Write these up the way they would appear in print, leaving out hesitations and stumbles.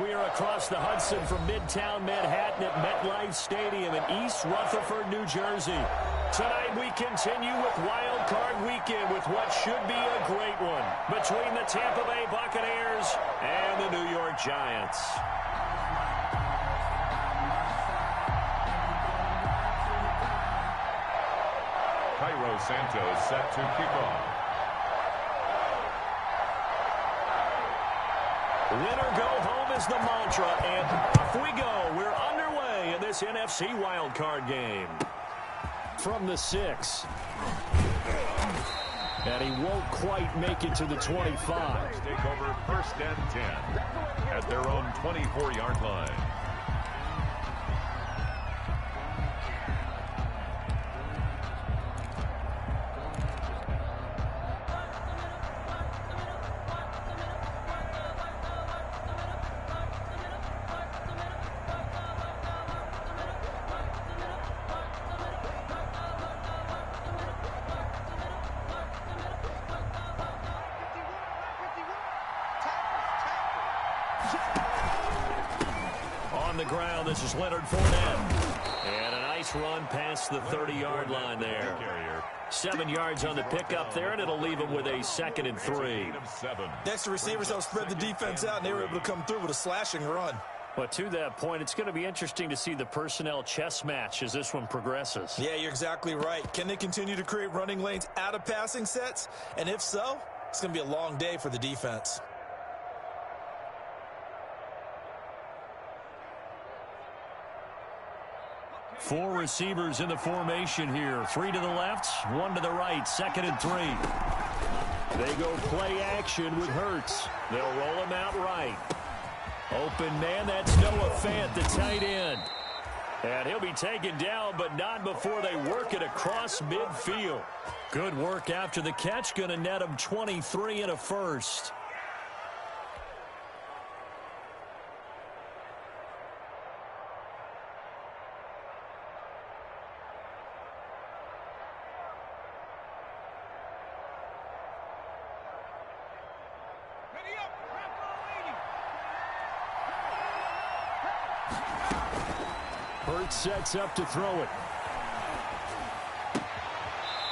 We are across the Hudson from Midtown Manhattan at MetLife Stadium in East Rutherford, New Jersey. Tonight we continue with Wild Card Weekend with what should be a great one between the Tampa Bay Buccaneers and the New York Giants. Cairo Santos set to kick off. Winner go home is the mantra, and off we go. We're underway in this NFC wildcard game. From the 6. And he won't quite make it to the 25. Take over 1st and 10 at their own 24-yard line. On the ground, this is Leonard Fournette. And a nice run past the 30-yard line there. 7 yards on the pickup there, and it'll leave him with a 2nd and 3. Next, the receivers helped spread the defense out, and they were able to come through with a slashing run. But to that point, it's going to be interesting to see the personnel chess match as this one progresses. Yeah, you're exactly right. Can they continue to create running lanes out of passing sets? And if so, it's going to be a long day for the defense. Four receivers in the formation here. 3 to the left, 1 to the right, 2nd and 3. They go play action with Hurts. They'll roll him out right. Open man, that's Noah Fant, the tight end. And he'll be taken down, but not before they work it across midfield. Good work after the catch, going to net him 23 and a first. Hurts sets up to throw it.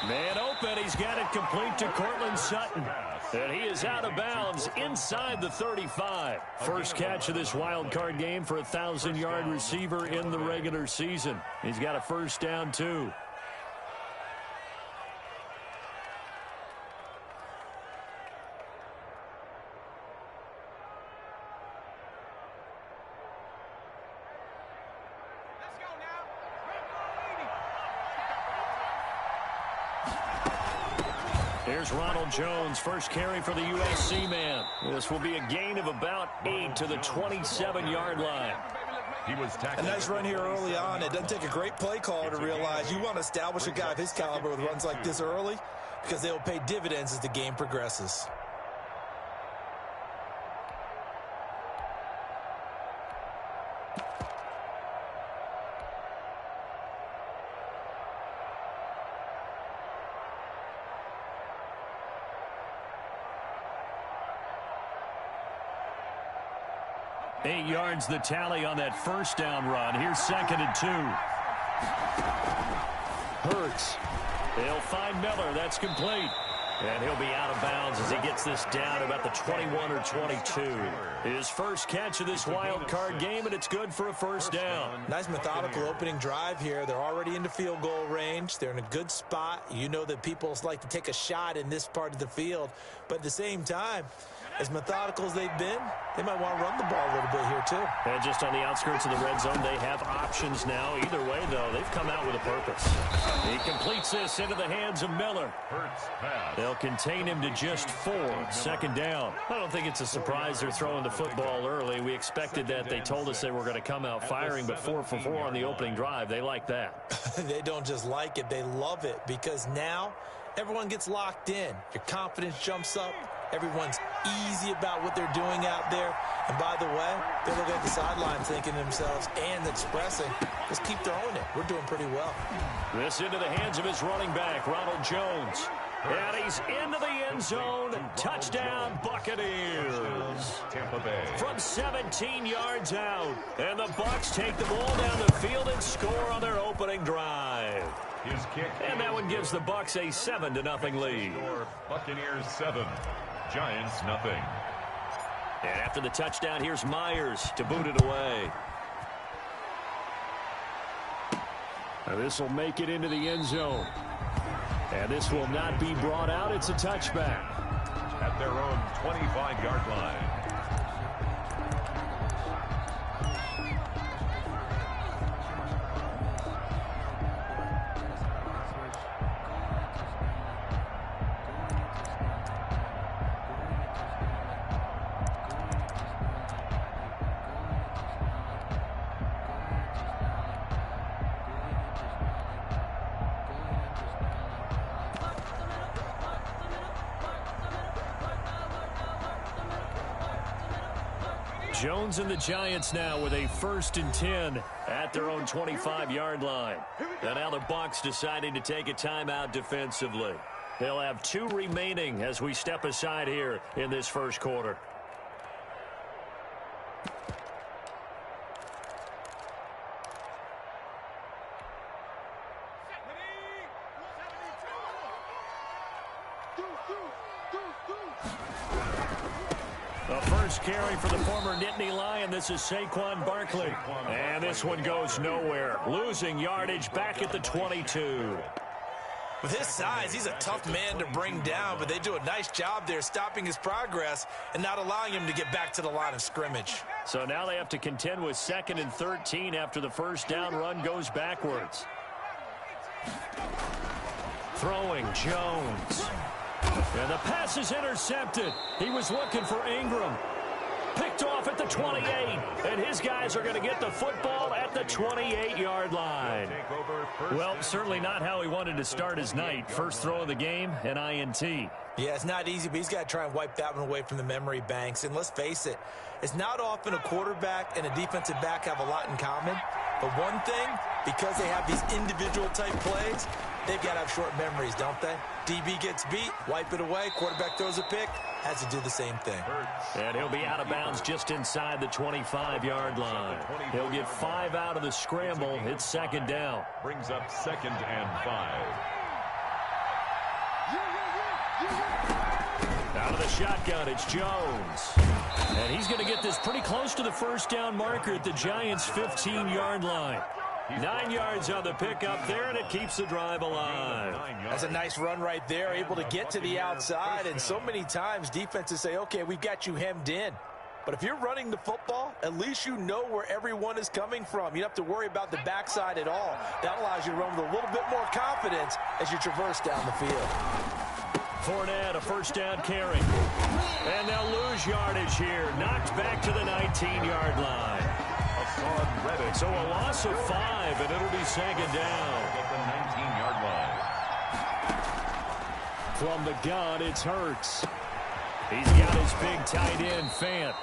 Man open. He's got it complete to Cortland Sutton. And he is out of bounds inside the 35. First catch of this wild card game for a 1,000-yard receiver in the regular season. He's got a first down, too. Here's Ronald Jones, first carry for the USC man. This will be a gain of about 8 to the 27-yard line. A nice run here early on. It doesn't take a great play caller to realize you want to establish a guy of his caliber with runs like this early because they will pay dividends as the game progresses. Eight yards the tally on that first down run. Here's 2nd and 2. Hurts. They'll find Miller. That's complete. And he'll be out of bounds as he gets this down about the 21 or 22. His first catch of this wild card game, and it's good for a first down. Nice methodical opening drive here. They're already into field goal range. They're in a good spot. You know that people like to take a shot in this part of the field. But at the same time, as methodical as they've been, they might want to run the ball a little bit here, too. And just on the outskirts of the red zone, they have options now. Either way, though, they've come out with a purpose. He completes this into the hands of Miller. They'll contain him to just 4. 2nd down. I don't think it's a surprise they're throwing the football early. We expected that. They told us they were going to come out firing, but 4 for 4 on the opening drive. They like that. They don't just like it. They love it because now everyone gets locked in. Your confidence jumps up. Everyone's easy about what they're doing out there. And by the way, they're looking at the sideline thinking to themselves and expressing, let's keep throwing it. We're doing pretty well. This into the hands of his running back, Ronald Jones. And he's into the end zone. Touchdown, Buccaneers. Tampa Bay. From 17 yards out. And the Bucs take the ball down the field and score on their opening drive. His kick. And that one gives the Bucs a 7-0 lead. Buccaneers 7, Giants nothing. And after the touchdown, here's Myers to boot it away. This will make it into the end zone. And this will not be brought out. It's a touchback. At their own 25-yard line. Jones and the Giants now with a 1st and 10 at their own 25-yard line. And now the Bucs deciding to take a timeout defensively. They'll have 2 remaining as we step aside here in this first quarter. The first carry for the former Nittany Lion. This is Saquon Barkley. And this one goes nowhere. Losing yardage back at the 22. With his size, he's a tough man to bring down, but they do a nice job there stopping his progress and not allowing him to get back to the line of scrimmage. So now they have to contend with 2nd and 13 after the first down run goes backwards. Throwing Jones. And the pass is intercepted. He was looking for Ingram. Picked off at the 28. And his guys are going to get the football at the 28-yard line. Well, certainly not how he wanted to start his night. First throw of the game, an INT. Yeah, it's not easy, but he's got to try and wipe that one away from the memory banks. And let's face it, it's not often a quarterback and a defensive back have a lot in common. But one thing, because they have these individual type plays, they've got to have short memories, don't they? DB gets beat, wipe it away, quarterback throws a pick, has to do the same thing. And he'll be out of bounds just inside the 25-yard line. He'll get 5 out of the scramble. It's 2nd down. Brings up 2nd and 5. Out of the shotgun, it's Jones. And he's going to get this pretty close to the first down marker at the Giants' 15-yard line. 9 yards on the pickup there, and it keeps the drive alive. That's a nice run right there, able to get to the outside. And so many times defenses say, okay, we've got you hemmed in. But if you're running the football, at least you know where everyone is coming from. You don't have to worry about the backside at all. That allows you to run with a little bit more confidence as you traverse down the field. Fournette, a first down carry. And they'll lose yardage here. Knocked back to the 19-yard line. So a loss of 5, and it'll be 2nd down. At the 19-yard line. From the gun, it's Hurts. He's got his big tight end, Fant.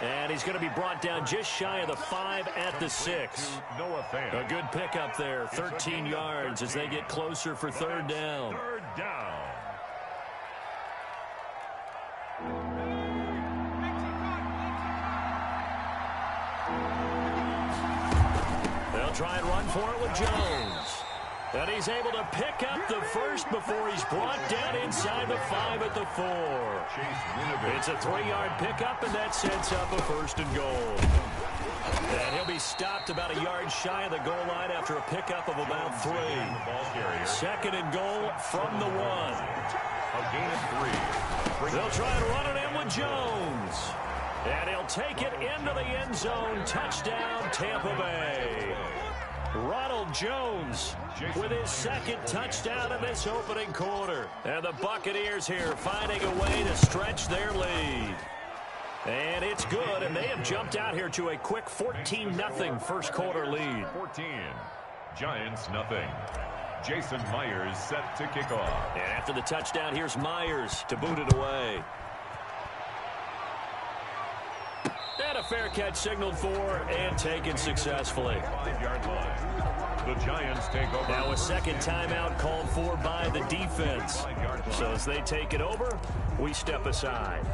And he's going to be brought down just shy of the 5 at the 6. Noah Fant. A good pickup there, 13 yards as they get closer for 3rd down. 3rd down. They'll try and run for it with Jones. And he's able to pick up the first before he's brought down inside the 5 at the 4. It's a 3-yard pickup, and that sets up a 1st and goal. And he'll be stopped about a yard shy of the goal line after a pickup of about 3. 2nd and goal from the 1. A gain of 3. They'll try and run it in with Jones. And he'll take it into the end zone. Touchdown, Tampa Bay. Ronald Jones with his 2nd touchdown in this opening quarter. And the Buccaneers here finding a way to stretch their lead. And it's good, and they have jumped out here to a quick 14-0 first quarter lead. 14. Giants nothing. Jason Myers set to kick off. And after the touchdown, here's Myers to boot it away. And a fair catch signaled for and taken successfully. 5-yard line. The Giants take over. Now a second timeout called for by the defense. So as they take it over, we step aside.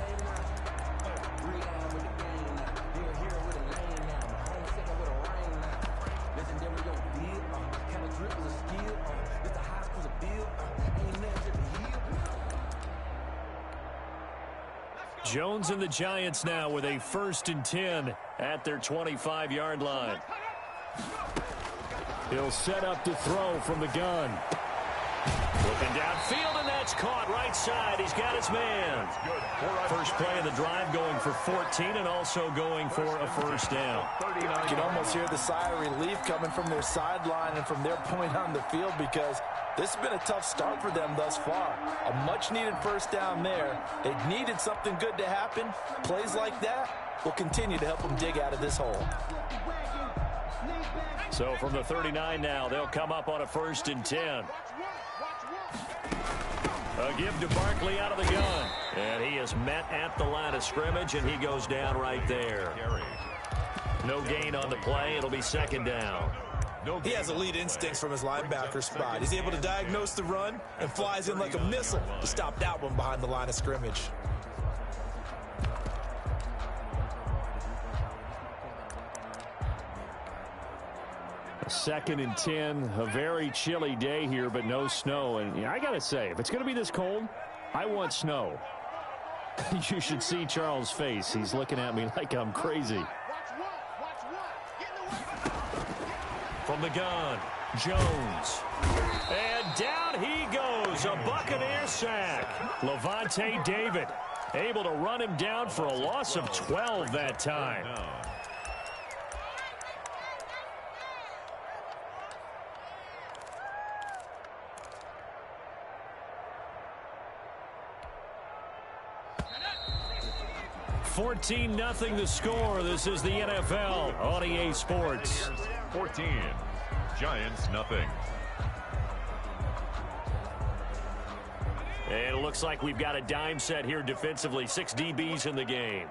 Jones and the Giants now with a 1st and 10 at their 25-yard line. He'll set up to throw from the gun. Looking downfield, and that's caught right side. He's got his man. First play of the drive going for 14 and also going for a first down. You can almost hear the sigh of relief coming from their sideline and from their point on the field because this has been a tough start for them thus far. A much-needed first down there. They needed something good to happen. Plays like that will continue to help them dig out of this hole. So from the 39 now, they'll come up on a 1st and 10. A give to Barkley out of the gun. And he is met at the line of scrimmage, and he goes down right there. No gain on the play. It'll be 2nd down. He has elite instincts from his linebacker spot. He's able to diagnose the run and flies in like a missile to stop that one behind the line of scrimmage. A 2nd and 10, a very chilly day here, but no snow. And I got to say, if it's going to be this cold, I want snow. You should see Charles' face. He's looking at me like I'm crazy. From the gun, Jones. And down he goes, a Buccaneer sack. Levante David able to run him down for a loss of 12 that time. (14-0) the score. This is the NFL on EA Sports. 14. Giants nothing. And it looks like we've got a dime set here defensively. 6 DBs in the game.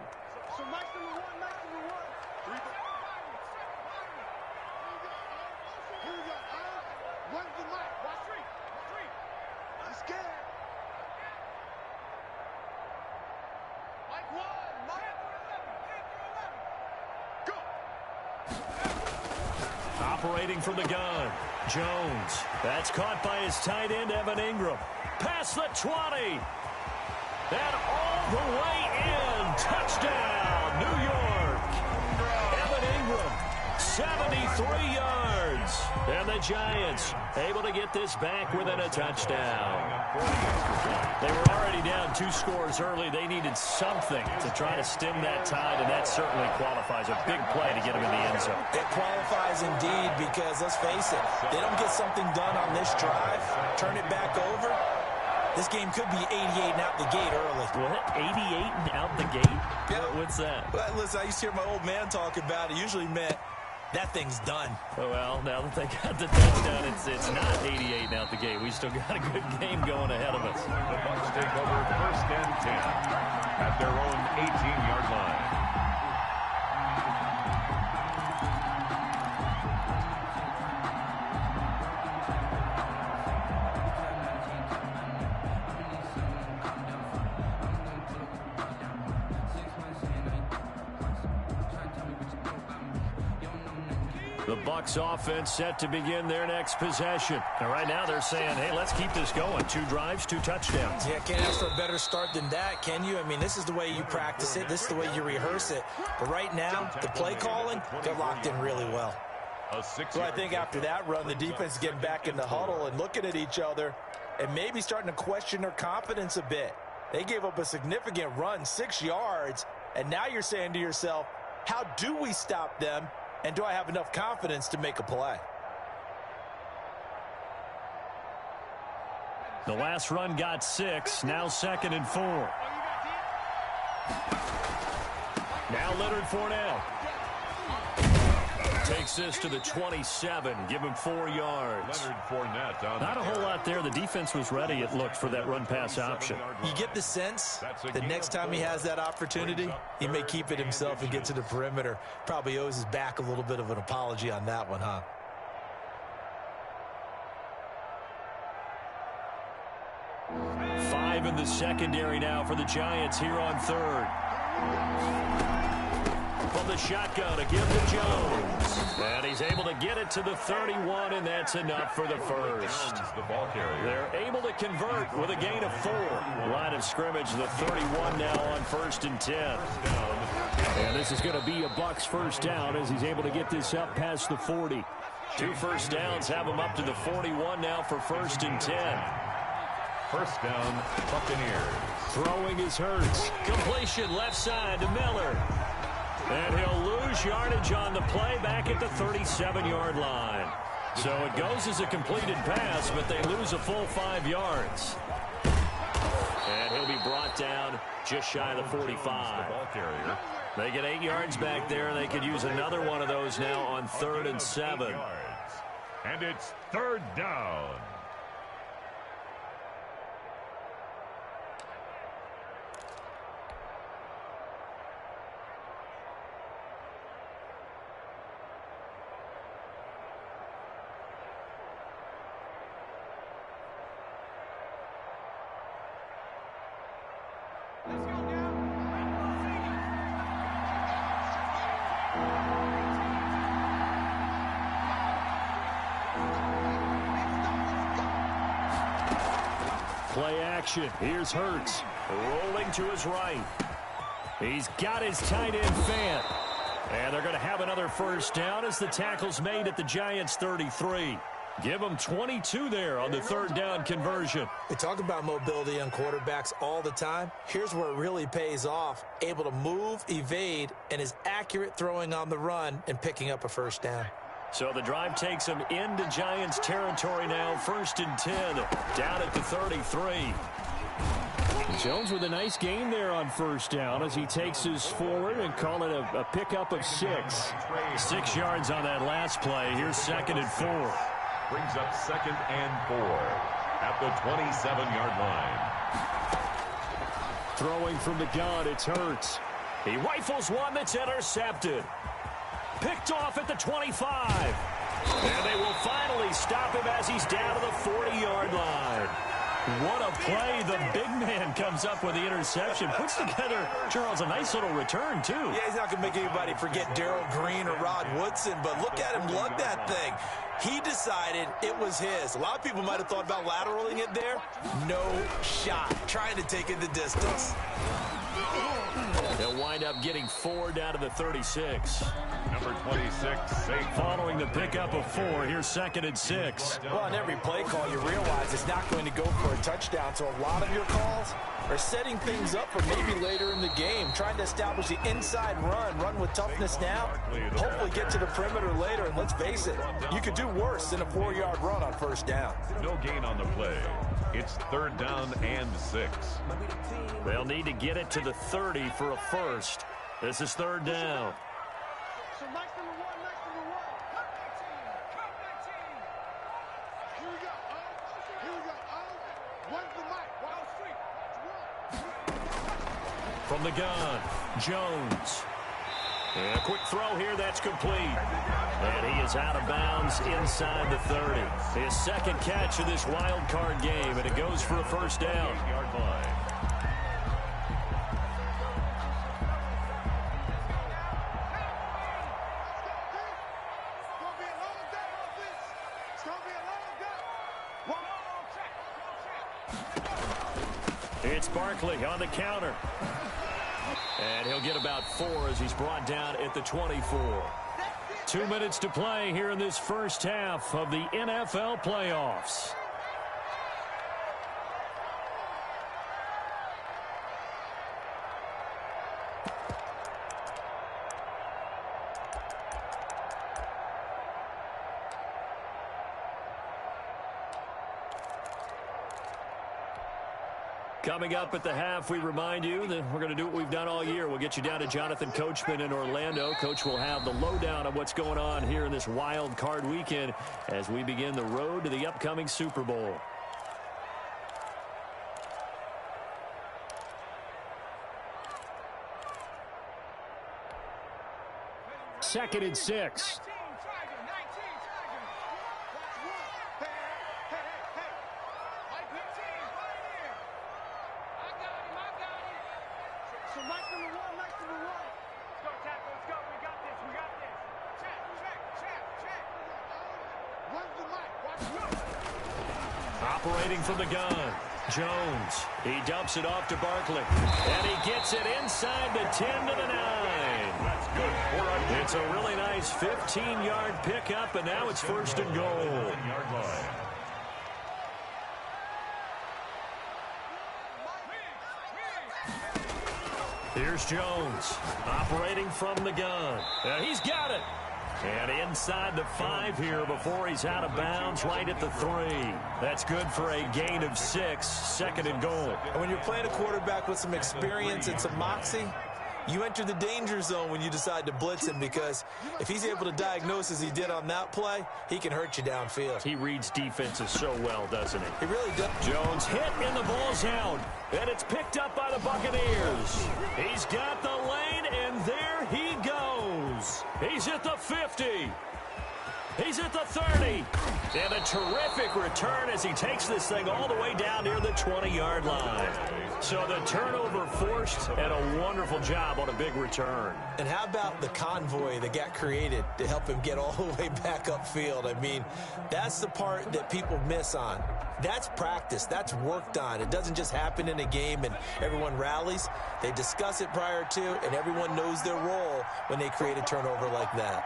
Operating from the gun, Jones. That's caught by his tight end, Evan Ingram. Past the 20. And all the way in. Touchdown, New York. Evan Ingram, 73 yards. And the Giants able to get this back within a touchdown. They were already down 2 scores early. They needed something to try to stem that tide, and that certainly qualifies. A big play to get them in the end zone. It qualifies indeed because, let's face it, they don't get something done on this drive, turn it back over, this game could be 88 and out the gate early. What? 88 and out the gate? Yeah. What's that? Well, listen, I used to hear my old man talk about it. Usually meant that thing's done. Well, now that they got the touchdown, it's not 88 and out the gate. We still got a good game going ahead of us. The Bucs take over 1st and 10 at their own 18-yard line. The Bucs offense set to begin their next possession. And right now they're saying, hey, let's keep this going. 2 drives, 2 touchdowns. Yeah, can't ask for a better start than that, can you? I mean, this is the way you practice it. This is the way you rehearse it. But right now, the play calling, they're locked in really well. So I think after that run, the defense is getting back in the huddle and looking at each other and maybe starting to question their confidence a bit. They gave up a significant run, 6 yards, and now you're saying to yourself, how do we stop them? And do I have enough confidence to make a play? The last run got 6. Now 2nd and 4. Now Leonard Fournette. Takes this to the 27. Give him 4 yards. Leonard Fournette on Not a whole lot there. The defense was ready, it looked, for that run-pass option. You get the sense the next time he has that opportunity, he may keep it himself and get to the perimeter. Probably owes his back a little bit of an apology on that one, huh? Five in the secondary now for the Giants here on third. From the shotgun, a give to Jones. And he's able to get it to the 31, and that's enough for the first. the ball carrier. They're able to convert with a gain of 4. Line of scrimmage, the 31 now on 1st and 10. And this is going to be a Bucs first down as he's able to get this up past the 40. 2 first downs have him up to the 41 now for 1st and 10. First down, Buccaneers. Throwing is Hurts. Completion left side to Miller. And he'll lose yardage on the play back at the 37-yard line. So it goes as a completed pass, but they lose a full 5 yards. And he'll be brought down just shy of the 45. Ball carrier. They get 8 yards back there. They could use another one of those now on 3rd and 7. And it's 3rd down. Play action. Here's Hurts. Rolling to his right. He's got his tight end Fant. And they're going to have another first down as the tackle's made at the Giants' 33. Give them 22 there on the 3rd down conversion. We talk about mobility on quarterbacks all the time. Here's where it really pays off. Able to move, evade, and is accurate throwing on the run and picking up a first down. So the drive takes him into Giants territory now. 1st and 10, down at the 33. Jones with a nice gain there on first down as he takes his forward and call it a pickup of 6. 6 yards on that last play. Here's 2nd and 4. Brings up 2nd and 4 at the 27-yard line. Throwing from the gun, it's Hurts. He rifles one that's intercepted. Picked off at the 25. And they will finally stop him as he's down to the 40-yard line. What a play. The big man comes up with the interception. Puts together, Charles, a nice little return, too. Yeah, he's not going to make anybody forget Darrell Green or Rod Woodson, but look at him lug that thing. He decided it was his. A lot of people might have thought about lateraling it there. No shot. Trying to take it the distance. They'll wind up getting 4 down to the 36. Number 26, safe. Following the pickup of 4, here's 2nd and 6. Well, on every play call, you realize it's not going to go for a touchdown, so a lot of your calls are setting things up for maybe later in the game, trying to establish the inside run with toughness now, hopefully get to the perimeter later, and let's face it, you could do worse than a 4-yard run on first down. No gain on the play. It's 3rd down and 6. They'll need to get it to the 30 for a first. This is 3rd down. So nice number one. Cut that team. Here we go. Where's the mic? Wild Street. From the gun, Jones. And a quick throw here, that's complete. And he is out of bounds inside the 30. His 2nd catch of this wild card game, and it goes for a first down. 8-yard line. It's Barkley on the counter. And he'll get about 4 as he's brought down at the 24. 2 minutes to play here in this first half of the NFL playoffs. Coming up at the half, we remind you that we're going to do what we've done all year. We'll get you down to Jonathan Coachman in Orlando. Coach will have the lowdown of what's going on here in this wild card weekend as we begin the road to the upcoming Super Bowl. Second and 6. Operating from the gun, Jones. He dumps it off to Barkley. And he gets it inside the 10 to the 9. That's good for a It's a really nice 15-yard pickup, and now it's first and goal. 10-yard line. Here's Jones, operating from the gun. He's got it. And inside the 5 here before he's out of bounds, right at the 3. That's good for a gain of 6, second and goal. And when you're playing a quarterback with some experience and some moxie, you enter the danger zone when you decide to blitz him, because if he's able to diagnose as he did on that play, he can hurt you downfield. He reads defenses so well, doesn't he? He really does. Jones hit and the ball's out. And it's picked up by the Buccaneers. He's got the lane, and there he goes. He's at the 50. He's at the 30. And a terrific return as he takes this thing all the way down near the 20-yard line. So the turnover forced, and a wonderful job on a big return. And how about the convoy that got created to help him get all the way back upfield? I mean, that's the part that people miss on. That's practice. That's worked on. It doesn't just happen in a game and everyone rallies. They discuss it prior to, and everyone knows their role when they create a turnover like that.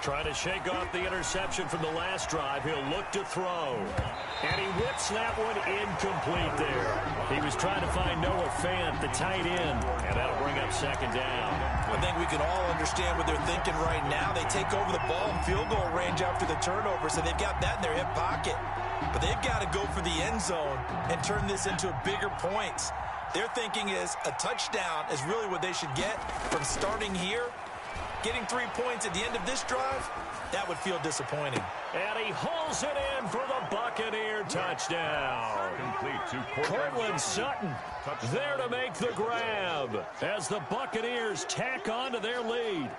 Trying to shake off the interception from the last drive. He'll look to throw. And he whips that one incomplete there. He was trying to find Noah Fant, the tight end, and that'll bring up second down. I think we can all understand what they're thinking right now. They take over the ball in field goal range after the turnover, so they've got that in their hip pocket. But they've got to go for the end zone and turn this into bigger points. Their thinking is a touchdown is really what they should get from starting here. Getting 3 points at the end of this drive, that would feel disappointing. And he hauls it in for the Buccaneer touchdown. Complete to Cortland Sutton there to make the grab as the Buccaneers tack on to their lead.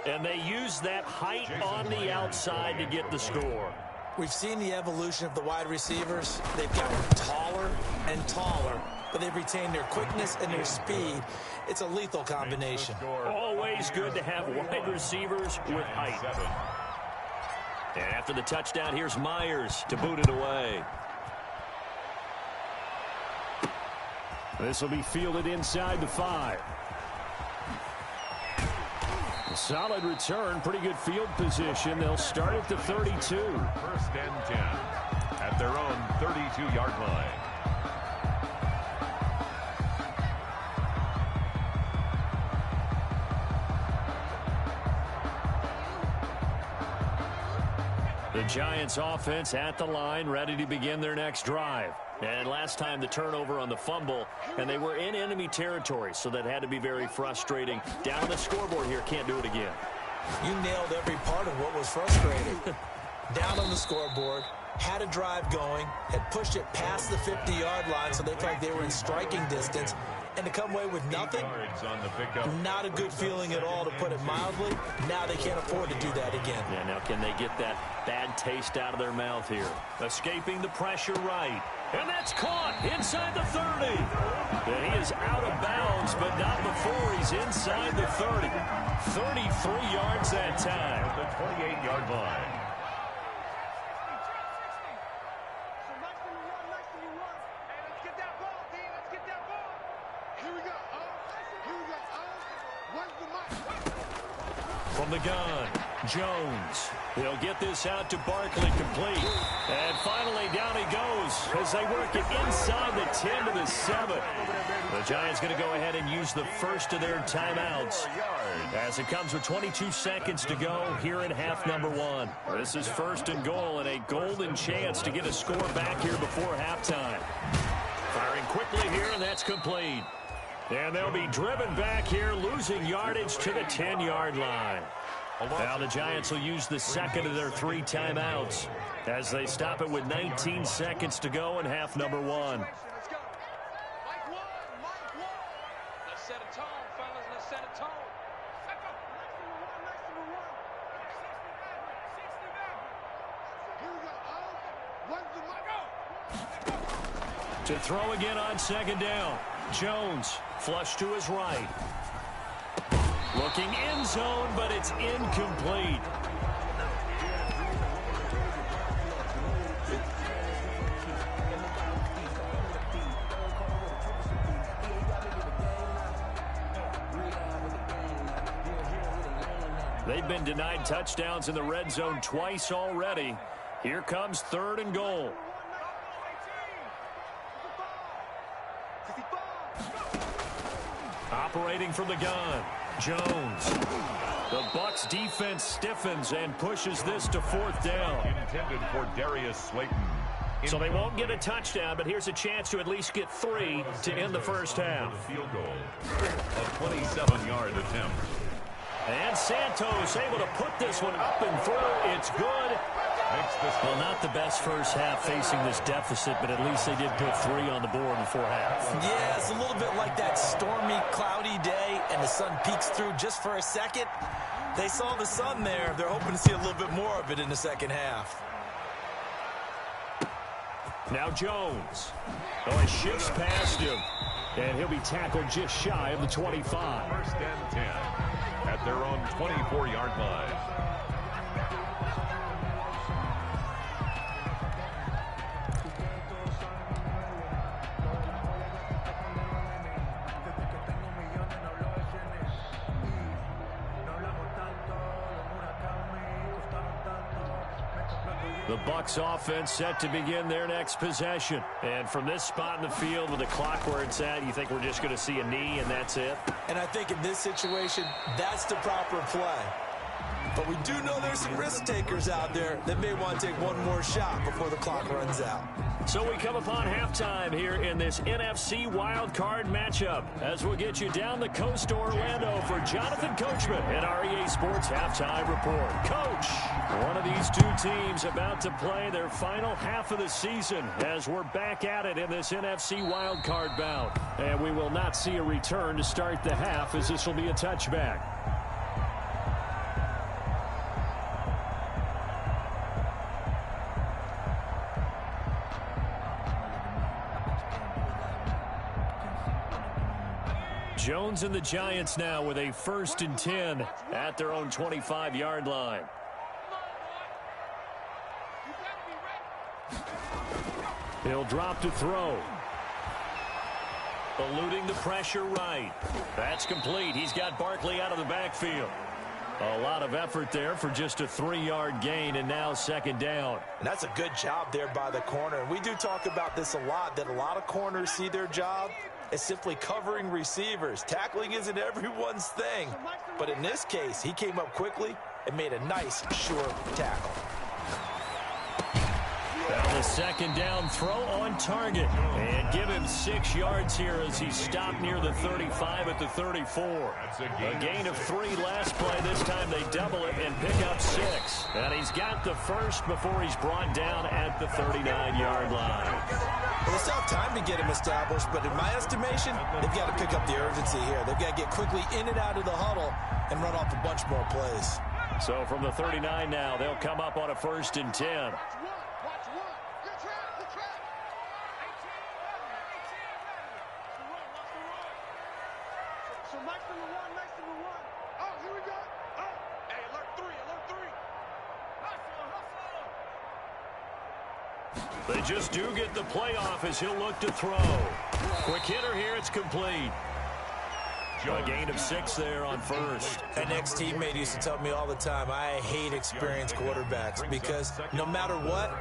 And they use that height on the outside to get the score. We've seen the evolution of the wide receivers. They've gotten taller and taller, but they've retained their quickness and their speed. It's a lethal combination. Always good to have wide receivers with height. And after the touchdown, here's Myers to boot it away. This will be fielded inside the 5. A solid return, pretty good field position. They'll start at the 32. First and 10 at their own 32-yard line. The Giants offense at the line, ready to begin their next drive. And last time the turnover on the fumble, and they were in enemy territory, so that had to be very frustrating. Down on the scoreboard here, can't do it again. You nailed every part of what was frustrating. Down on the scoreboard, had a drive going, had pushed it past the 50-yard line, so they felt like they were in striking distance. And to come away with nothing, not a good feeling at all, to put it mildly. Now they can't afford to do that again. Yeah, now can they get that bad taste out of their mouth here? Escaping the pressure right. And that's caught inside the 30. And he is out of bounds, but not before he's inside the 30. 33 yards that time. At the 28-yard line. From the gun, Jones. He'll get this out to Barkley, complete. And finally down he goes as they work it inside the 10 to the 7. The Giants going to go ahead and use the first of their timeouts as it comes with 22 seconds to go here in half number 1. This is first and goal and a golden chance to get a score back here before halftime. Firing quickly here, and that's complete. And they'll be driven back here, losing yardage to the 10-yard line. Now the Giants will use the second of their 3 timeouts as they stop it with 19 seconds to go in half number 1. Let's set a tone, fellas. Let's set a tone. To throw again on second down. Jones flush to his right. Looking end zone, but it's incomplete. They've been denied touchdowns in the red zone twice already. Here comes third and goal. Operating from the gun, Jones. The Bucs defense stiffens and pushes this to fourth down. Intended for Darius Slayton. So they won't get a touchdown, but here's a chance to at least get 3 to end the first half. Field goal. A 27-yard attempt. And Santos able to put this one up and through. It's good. Well, not the best first half facing this deficit, but at least they did put 3 on the board before half. Yeah, it's a little bit like that stormy, cloudy day, and the sun peeks through just for a second. They saw the sun there. They're hoping to see a little bit more of it in the second half. Now Jones. Oh, he shifts past him. And he'll be tackled just shy of the 25. First and 10 at their own 24-yard line. The Bucs offense set to begin their next possession. And from this spot in the field with the clock where it's at, you think we're just going to see a knee and that's it? And I think in this situation, that's the proper play. But we do know there's some risk takers out there that may want to take one more shot before the clock runs out. So we come upon halftime here in this NFC wildcard matchup as we'll get you down the coast to Orlando for Jonathan Coachman and our EA Sports Halftime Report. Coach, one of these 2 teams about to play their final half of the season as we're back at it in this NFC wildcard bout. And we will not see a return to start the half as this will be a touchback. Jones and the Giants now with a first and 10 at their own 25-yard line. He'll drop to throw. Eluding the pressure right. That's complete. He's got Barkley out of the backfield. A lot of effort there for just a 3-yard gain, and now second down. And that's a good job there by the corner. And we do talk about this a lot, that a lot of corners see their job as simply covering receivers. Tackling isn't everyone's thing. But in this case, he came up quickly and made a nice, sure tackle. Now the second down throw on target. And give him 6 yards here as he's stopped near the 35 at the 34. A gain of 3 last play. This time they double it and pick up 6. And he's got the first before he's brought down at the 39-yard line. Well, they still have time to get him established, but in my estimation, they've got to pick up the urgency here. They've got to get quickly in and out of the huddle and run off a bunch more plays. So from the 39 now, they'll come up on a first and 10. They just do get the playoff as he'll look to throw. Quick hitter here, it's complete. A gain of 6 there on first. An ex-teammate used to tell me all the time, I hate experienced quarterbacks because no matter what,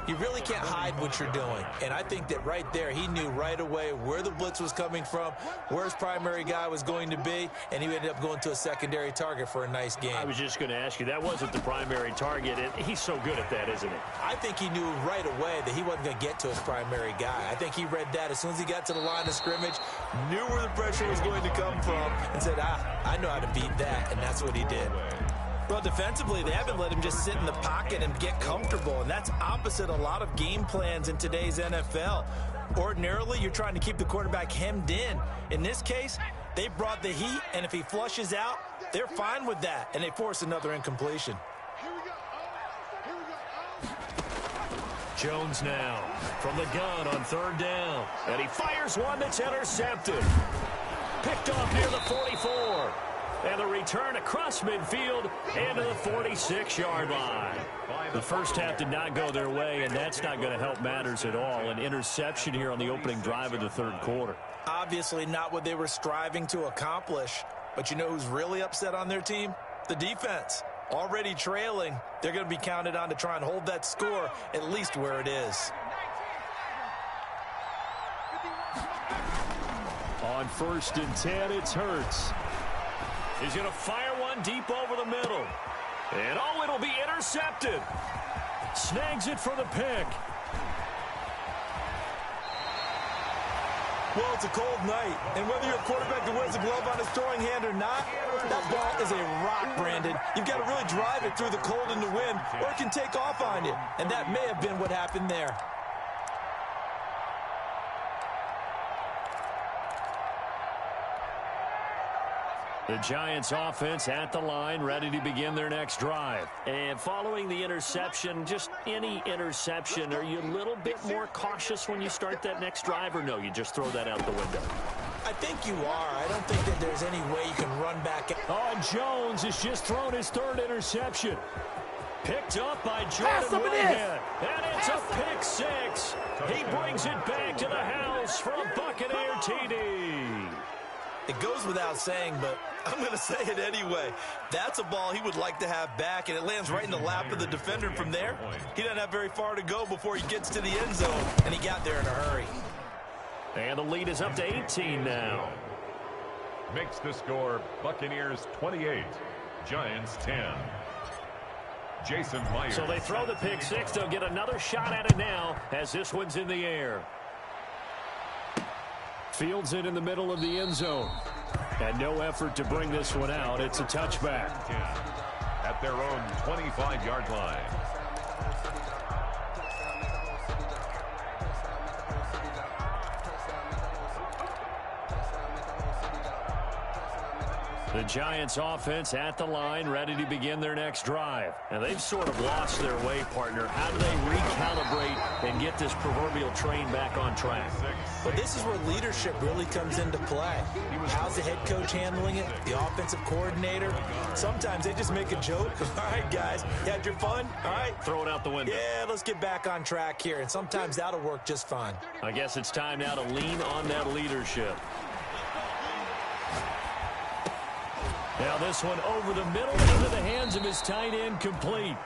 you really can't hide what you're doing. And I think that right there, he knew right away where the blitz was coming from, where his primary guy was going to be, and he ended up going to a secondary target for a nice game. I was just going to ask you, that wasn't the primary target. He's so good at that, isn't he? I think he knew right away that he wasn't going to get to his primary guy. I think he read that as soon as he got to the line of scrimmage, knew where the pressure was going to come from, and said, I know how to beat that, and that's what he did. Well, defensively, they haven't let him just sit in the pocket and get comfortable, and that's opposite a lot of game plans in today's NFL. Ordinarily, you're trying to keep the quarterback hemmed in. In this case, they brought the heat, and if he flushes out, they're fine with that, and they force another incompletion. Jones now from the gun on 3rd down, and he fires one that's intercepted. Picked off near the 44. And the return across midfield into the 46-yard line. The first half did not go their way, and that's not going to help matters at all. An interception here on the opening drive of the 3rd quarter. Obviously not what they were striving to accomplish. But you know who's really upset on their team? The defense. Already trailing, they're going to be counted on to try and hold that score at least where it is. On 1st and 10, it's Hurts. He's going to fire one deep over the middle. And, it'll be intercepted. Snags it for the pick. Well, it's a cold night, and whether you're a quarterback that wears a glove on his throwing hand or not, that ball is a rock, Brandon. You've got to really drive it through the cold and the wind, or it can take off on you. And that may have been what happened there. The Giants offense at the line, ready to begin their next drive. And following the interception, just any interception, are you a little bit more cautious when you start that next drive, or no, you just throw that out the window? I think you are. I don't think that there's any way you can run back. Jones has just thrown his 3rd interception. Picked up by Jordan Whitehead. And it's a pick 6. He brings it back to the house for a Buccaneer TD. It goes without saying, but I'm going to say it anyway. That's a ball he would like to have back, and it lands right in the lap of the defender from there. He doesn't have very far to go before he gets to the end zone, and he got there in a hurry. And the lead is up to 18 now. Makes the score Buccaneers 28, Giants 10. Jason Myers. So they throw the pick 6. They'll get another shot at it now as this one's in the air. Fields it in the middle of the end zone. And no effort to bring this one out. It's a touchback. At their own 25-yard line. The Giants offense at the line, ready to begin their next drive. And they've sort of lost their way, partner. How do they recalibrate and get this proverbial train back on track? Well, this is where leadership really comes into play. How's the head coach handling it? The offensive coordinator? Sometimes they just make a joke. All right, guys, you had your fun? All right. Throw it out the window. Yeah, let's get back on track here. And sometimes that'll work just fine. I guess it's time now to lean on that leadership. Now this one over the middle into the hands of his tight end, complete.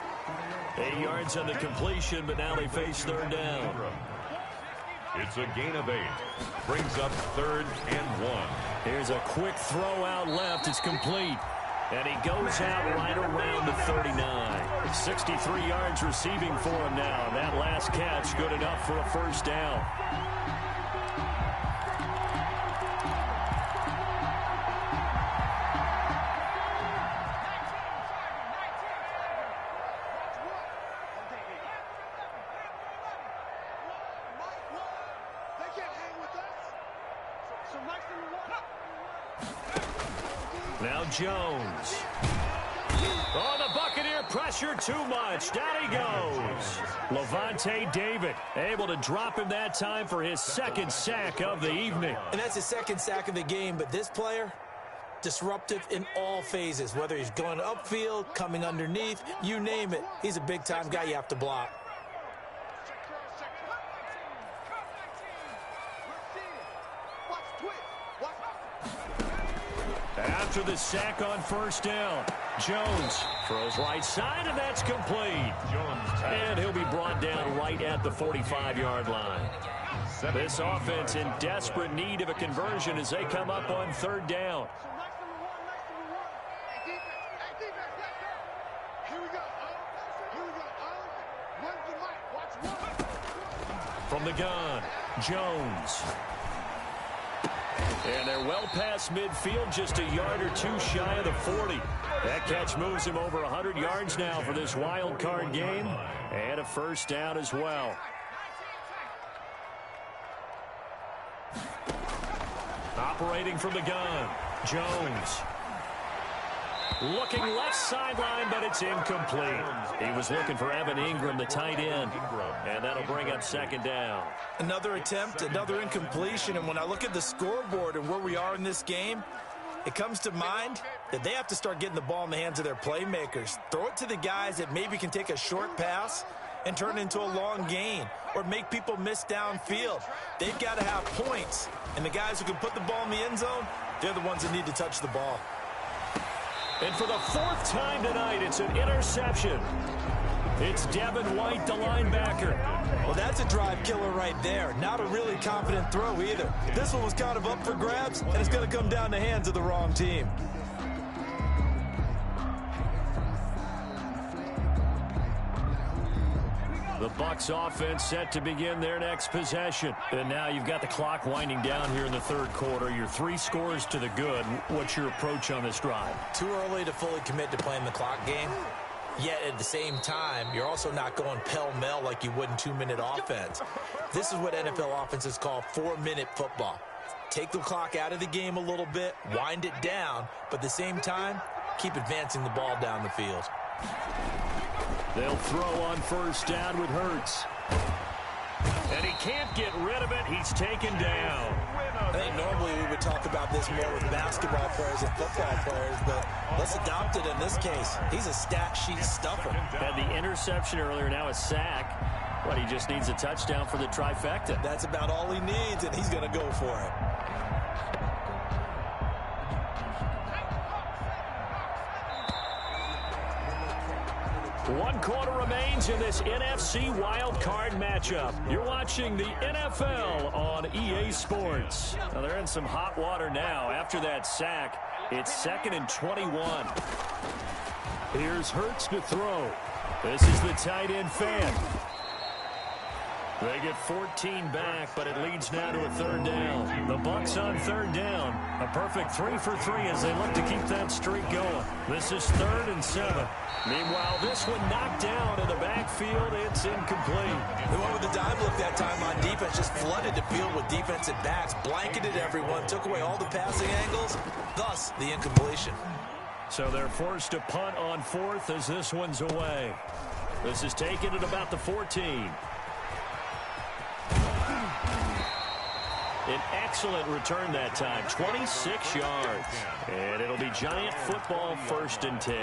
8 yards on the completion, but now they face 3rd down. It's a gain of 8. Brings up 3rd and 1. Here's a quick throw out left. It's complete. And he goes out right around the 39. 63 yards receiving for him now. And that last catch good enough for a 1st down. Now Jones. Oh, the Buccaneer pressure too much. Down he goes. Levante David able to drop him that time for his 2nd sack of the evening. And that's his 2nd sack of the game, but this player, disruptive in all phases, whether he's going upfield, coming underneath, you name it. He's a big-time guy you have to block. After the sack on first down, Jones throws right side, and that's complete. And he'll be brought down right at the 45-yard line. This offense in desperate need of a conversion as they come up on third down. From the gun, Jones. And they're well past midfield, just a yard or two shy of the 40. That catch moves him over 100 yards now for this wild card game. And a first down as well. Operating from the gun, Jones. Looking left sideline, but it's incomplete. He was looking for Evan Ingram, the tight end. And that'll bring up second down. Another attempt, another incompletion. And when I look at the scoreboard and where we are in this game, it comes to mind that they have to start getting the ball in the hands of their playmakers. Throw it to the guys that maybe can take a short pass and turn it into a long gain or make people miss downfield. They've got to have points. And the guys who can put the ball in the end zone, they're the ones that need to touch the ball. And for the fourth time tonight, it's an interception. It's Devin White, the linebacker. Well, that's a drive killer right there. Not a really confident throw either. This one was kind of up for grabs, and it's going to come down the hands of the wrong team. The Bucs offense set to begin their next possession. And now you've got the clock winding down here in the third quarter. You're 3 scores to the good. What's your approach on this drive? Too early to fully commit to playing the clock game. Yet at the same time, you're also not going pell-mell like you would in 2-minute offense. This is what NFL offenses call 4-minute football. Take the clock out of the game a little bit, wind it down, but at the same time, keep advancing the ball down the field. They'll throw on first down with Hurts. And he can't get rid of it. He's taken down. I think normally we would talk about this more with basketball players and football players, but let's adopt it in this case. He's a stat sheet stuffer. Had the interception earlier, now a sack. But he just needs a touchdown for the trifecta. That's about all he needs, and he's going to go for it. One quarter remains in this NFC wildcard matchup. You're watching the NFL on EA Sports. Now they're in some hot water now. After that sack, it's 2nd and 21. Here's Hurts to throw. This is the tight end fan. They get 14 back, but it leads now to a third down. The Bucs on third down. A perfect 3 for 3 as they look to keep that streak going. This is 3rd and 7. Meanwhile, this one knocked down in the backfield. It's incomplete. They went with the dime look that time on defense, just flooded the field with defensive backs, blanketed everyone, took away all the passing angles, thus the incompletion. So they're forced to punt on 4th as this one's away. This is taken at about the 14. An excellent return that time, 26 yards. And it'll be Giant football, 1st and 10.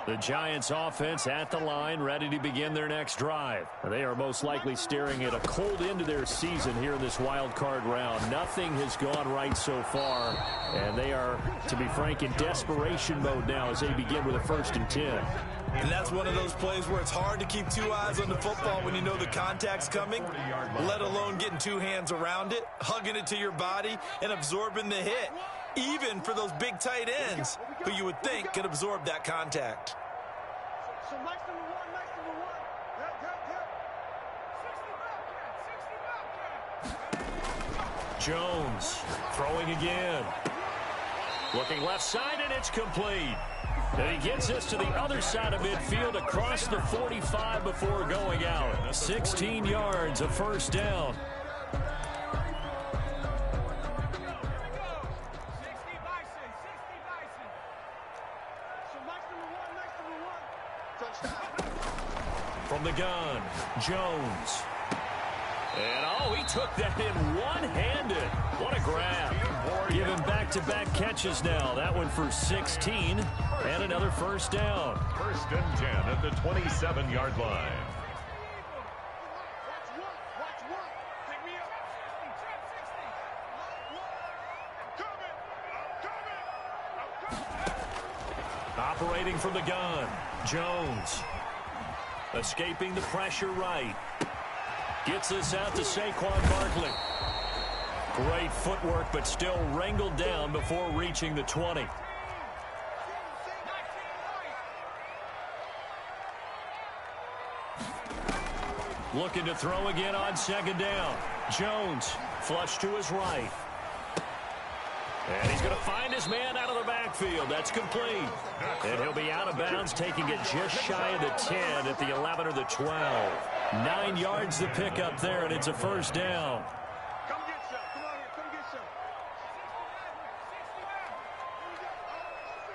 The Giants offense at the line, ready to begin their next drive. They are most likely staring at a cold end to their season here in this wild card round. Nothing has gone right so far, and they are, to be frank, in desperation mode now as they begin with a 1st and 10. And that's one of those plays where it's hard to keep 2 eyes on the football when you know the contact's coming, let alone getting 2 hands around it, hugging it to your body, and absorbing the hit, even for those big tight ends who you would think could absorb that contact. So Mike's number one. Yep. Jones throwing again. Looking left side, and it's complete. And he gets us to the other side of midfield across the 45 before going out. 16 yards, a first down. From the gun, Jones. And, oh, he took that in one-handed. What a grab. Give him back back-to-back catches now. That one for 16 and another first down. First and 10 at the 27-yard line. Operating from the gun, Jones. Escaping the pressure right. Gets this out to Saquon Barkley. Great footwork, but still wrangled down before reaching the 20. Looking to throw again on second down. Jones, flush to his right. And he's going to find his man out of the backfield. That's complete. And he'll be out of bounds, taking it just shy of the 10 at the 11 or the 12. 9 yards to pick up there, and it's a first down. Come get some. Come on here. Come get some.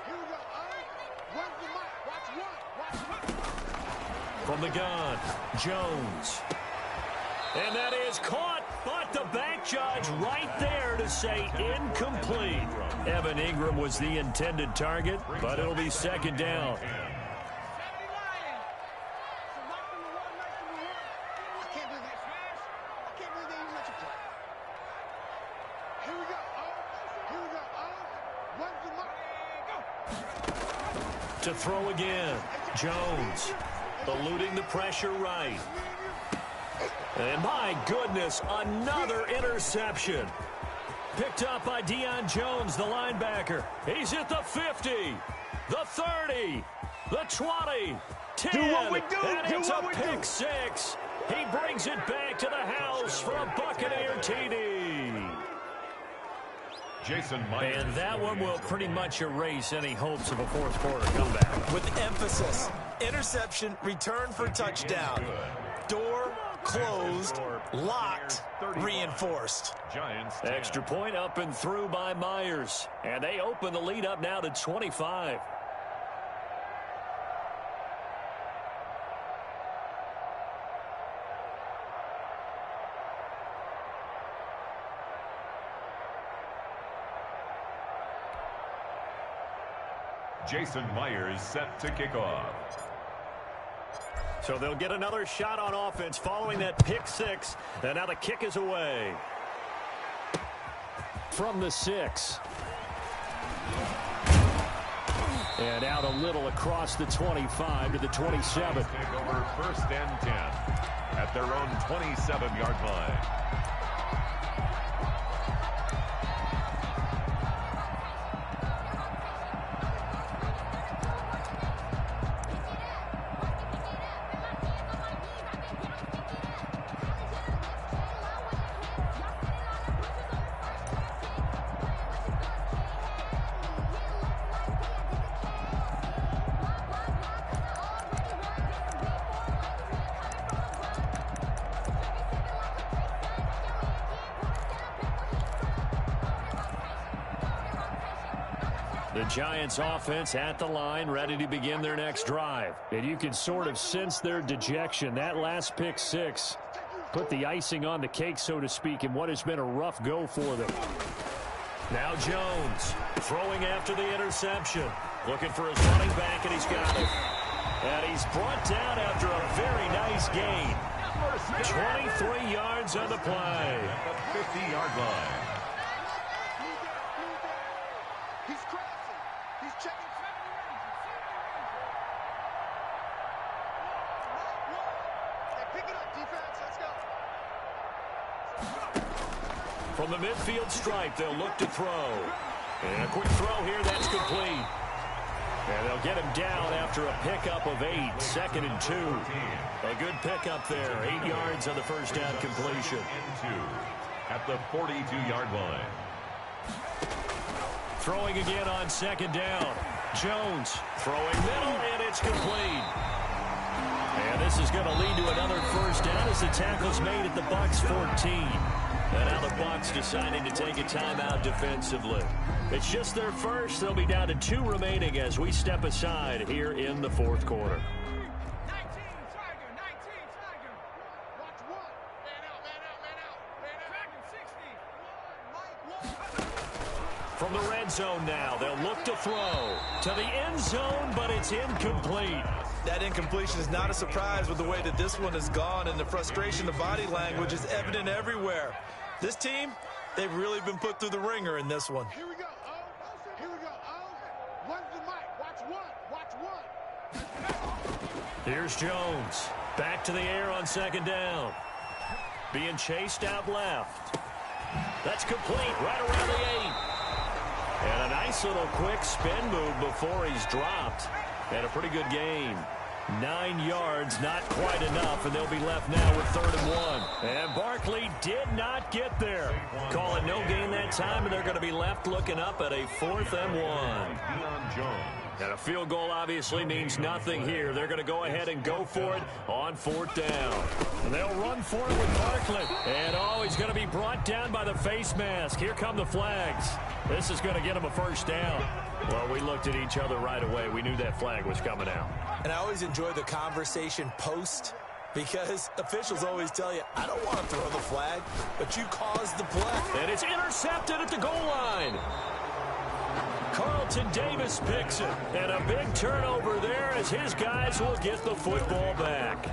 Here we go. All right. Where's the mic? Watch one. Watch one. From the gun, Jones. And that is caught, but the back judge right there to say incomplete. Evan Ingram was the intended target, but it'll be second down. To throw again, Jones, eluding the pressure right. And my goodness, another interception. Picked up by Deion Jones, the linebacker. He's at the 50, the 30, the 20, 10. Do what we do. And Do it's what a we pick do. six. He brings it back to the house for a Buccaneer TD. Jason Myers. And that one will pretty much erase any hopes of a fourth quarter comeback. With emphasis, interception, return for touchdown. Door closed, locked, reinforced. Giants 10. Extra point up and through by Myers. And they open the lead up now to 25. Jason Myers set to kick off. So they'll get another shot on offense following that pick six. And now the kick is away. From the 6. And out a little across the 25 to the 27. Take over first and 10 at their own 27-yard line. The Giants offense at the line, ready to begin their next drive. And you can sort of sense their dejection. That last pick six put the icing on the cake, so to speak, in what has been a rough go for them. Now Jones throwing after the interception. Looking for his running back, and he's got it. And he's brought down after a very nice gain. 23 yards on the play. At the 50-yard line. He's crossing. He's checking. Hey, pick it up, defense. Let's go. From the midfield stripe, they'll look to throw. And a quick throw here, that's complete. And they'll get him down after a pickup of 8, 2nd and 2. A good pickup there, 8 yards on the first down completion. At the 42-yard line. Throwing again on second down. Jones throwing middle, and it's complete. And this is going to lead to another first down as the tackle's made at the Bucs 14. And now the Bucs deciding to take a timeout defensively. It's just their first. They'll be down to 2 remaining as we step aside here in the fourth quarter. 19 Tiger. Watch one. Man out. from the red zone now. They'll look to throw to the end zone, but it's incomplete. That incompletion is not a surprise with the way that this one has gone, and the frustration, the body language is evident everywhere. This team, they've really been put through the ringer in this one. Here we go, O. Here we go, O. Run the mic. Watch one. Watch one. Here's Jones. Back to the air on second down. Being chased out left. That's complete right around the 8. And a nice little quick spin move before he's dropped. And a pretty good game. 9 yards, not quite enough, and they'll be left now with 3rd and 1. And Barkley did not get there. Call it no gain that time, and they're going to be left looking up at a 4th and 1. And a field goal obviously means nothing here. They're going to go ahead and go for it on 4th down. And they'll run for it with Barkley. And, he's going to be brought down by the face mask. Here come the flags. This is going to get him a 1st down. Well, we looked at each other right away. We knew that flag was coming out. And I always enjoy the conversation post, because officials always tell you, I don't want to throw the flag, but you caused the play. And it's intercepted at the goal line. Carlton Davis picks it. And a big turnover there as his guys will get the football back.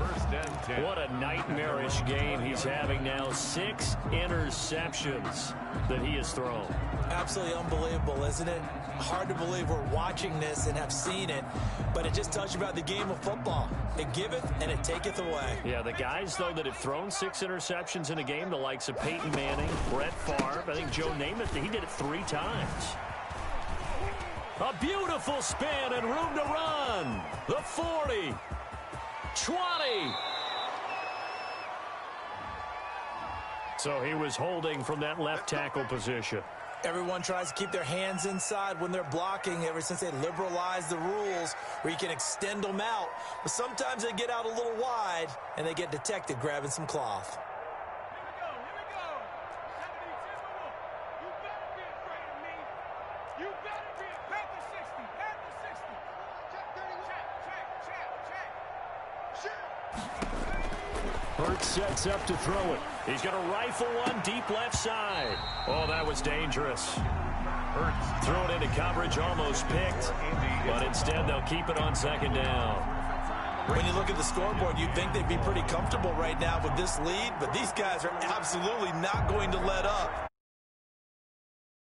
What a nightmarish game he's having now. 6 interceptions that he has thrown. Absolutely unbelievable, isn't it? Hard to believe we're watching this and have seen it, but it just tells you about the game of football. It giveth and it taketh away. Yeah, the guys, though, that have thrown 6 interceptions in a game, the likes of Peyton Manning, Brett Favre, I think Joe Namath, he did it 3 times. A beautiful spin and room to run. The 40. 20. So he was holding from that left tackle position. Everyone tries to keep their hands inside when they're blocking ever since they liberalized the rules where you can extend them out. But sometimes they get out a little wide and they get detected grabbing some cloth. Here we go. 72. You better be afraid of me. You better be a Panther 60. Panther 60. Check 31. Check. Hurts sets up to throw it. He's going to rifle one deep left side. Oh, that was dangerous. Hurts throw it into coverage, almost picked. But instead, they'll keep it on 2nd down. When you look at the scoreboard, you'd think they'd be pretty comfortable right now with this lead, but these guys are absolutely not going to let up.